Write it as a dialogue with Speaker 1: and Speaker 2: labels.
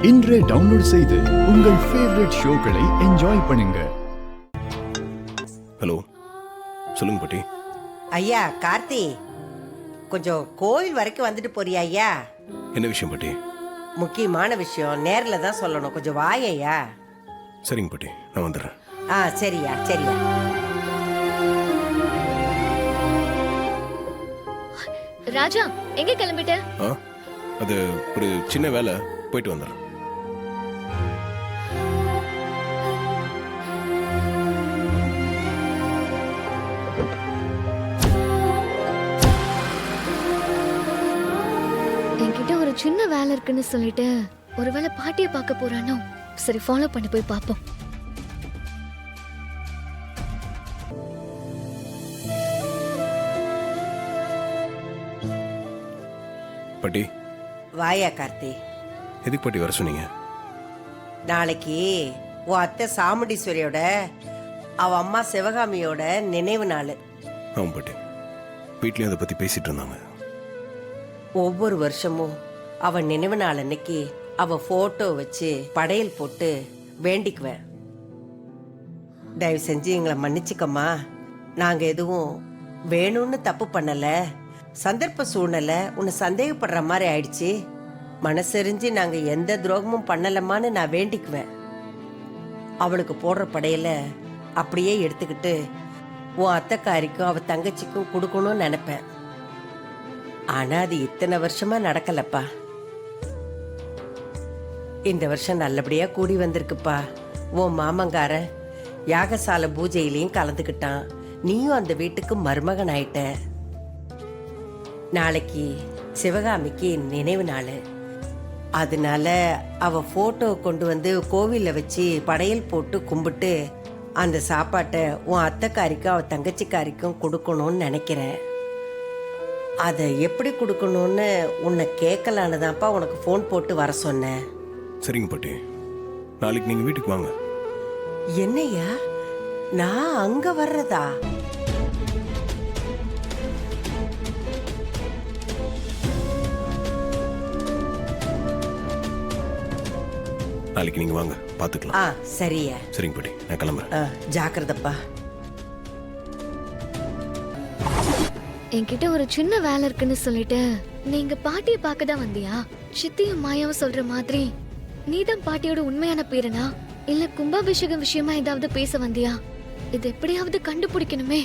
Speaker 1: இன்றே டவுன்லோட் செய்து உங்கள் ஃபேவரட் ஷோக்களை என்ஜாய் பண்ணுங்க.
Speaker 2: ஹலோ, சொல்லுங்க பாட்டி.
Speaker 3: ஐயா கார்த்தி, கொஞ்சம் கோயில் வரைக்கும் வந்துட்டு போறியா ஐயா?
Speaker 2: என்ன விஷயம் பாட்டி?
Speaker 3: முக்கியமான விஷயம், நேர்ல தான் சொல்லணும். கொஞ்சம் வாய் ஐயா.
Speaker 2: சரிங்க பாட்டி, நான் வந்துடுறேன்.
Speaker 3: சரியா சரியா.
Speaker 4: ராஜா, எங்க கிளம்பிட்ட?
Speaker 2: அது ஒரு சின்ன வேலை, போயிட்டு வந்துடுறேன்.
Speaker 4: என்கிட்ட ஒரு சின்ன வேலை இருக்குன்னு சொல்லிட்டு ஒருவேளை பாட்டியை பார்க்க போறானோ? சரி, ஃபாலோ பண்ணி போய் பார்ப்போம்.
Speaker 2: பாட்டி.
Speaker 3: வாயா கார்த்தி.
Speaker 2: எதுக்கு பாட்டி வர சொன்னீங்க?
Speaker 3: நாளைக்கு உன் அத்தை சாமுண்டீஸ்வரியோட அவ அம்மா சிவகாமியோட நினைவு நாள்.
Speaker 2: ஆமாம் பாட்டி, வீட்லயும் அதை பத்தி பேசிட்டு இருந்தாங்க.
Speaker 3: ஒவ்வொரு வருஷமும் அவ நினைவு நாள் அன்னைக்கு அவ போட்டோ வச்சு படையல் போட்டு வேண்டிக்குவேன். தயவு செஞ்சு எங்களை மன்னிச்சுக்கம்மா. நாங்க எதுவும் வேணும்னு தப்பு பண்ணல. சந்தர்ப்ப சூழ்நிலை உன்னை சந்தேகப்படுற மாதிரி ஆயிடுச்சு. மனசெறிஞ்சு நாங்க எந்த துரோகமும் பண்ணலமான்னு நான் வேண்டிக்குவேன். அவளுக்கு போடுற படையில அப்படியே எடுத்துக்கிட்டு உன் அத்தைக்காரிக்கும் அவ தங்கச்சிக்கும் கொடுக்கணும்னு நினைப்பேன். ஆனா அது இத்தனை வருஷமா நடக்கலப்பா. இந்த வருஷம் நல்லபடியா கூடி வந்திருக்குப்பா. உன் மாமங்காரன் யாகசால பூஜையிலையும் கலந்துக்கிட்டான். நீயும் அந்த வீட்டுக்கு மருமகன் ஆயிட்ட. நாளைக்கு சிவகாமிக்கு நினைவு நாள். அதனால அவ போட்டோ கொண்டு வந்து கோவில்ல வச்சு படையல் போட்டு கும்பிட்டு அந்த சாப்பாட்டை உன் அத்தைக்காரிக்கும் அவ தங்கச்சிக்காரிக்கும் கொடுக்கணும்னு நினைக்கிறேன். அதை எப்படி கொடுக்கணும்னு உன்னை கேட்கலான்னு தான்ப்பா உனக்கு ஃபோன் போட்டு வர சொன்னேன்.
Speaker 2: சரிங்க பாட்டி, நாளைக்கு நீங்க வீட்டுக்கு வாங்க.
Speaker 3: என்னையா, நான் அங்க வர்றதா?
Speaker 2: நாளைக்கு நீங்க வாங்க, பாத்துக்கலாம்.
Speaker 3: சரியா.
Speaker 2: சரிங்க பாட்டி, நான் கிளம்புறேன்.
Speaker 3: ஜாக்கிரதப்பா.
Speaker 4: என்கிட்ட ஒரு சின்ன வேலை இருக்குன்னு சொல்லிட்டு நீங்க பாட்டியை பார்க்க தான் வந்தியா? சித்தியும் மாயாவும் சொல்ற மாதிரி நீதான் பாட்டியோட உண்மையான பேரனா? இல்ல கும்பாபிஷேகம் விஷயமா ஏதாவது பேச வந்தியா? இது எப்படியாவது கண்டுபிடிக்கணுமே.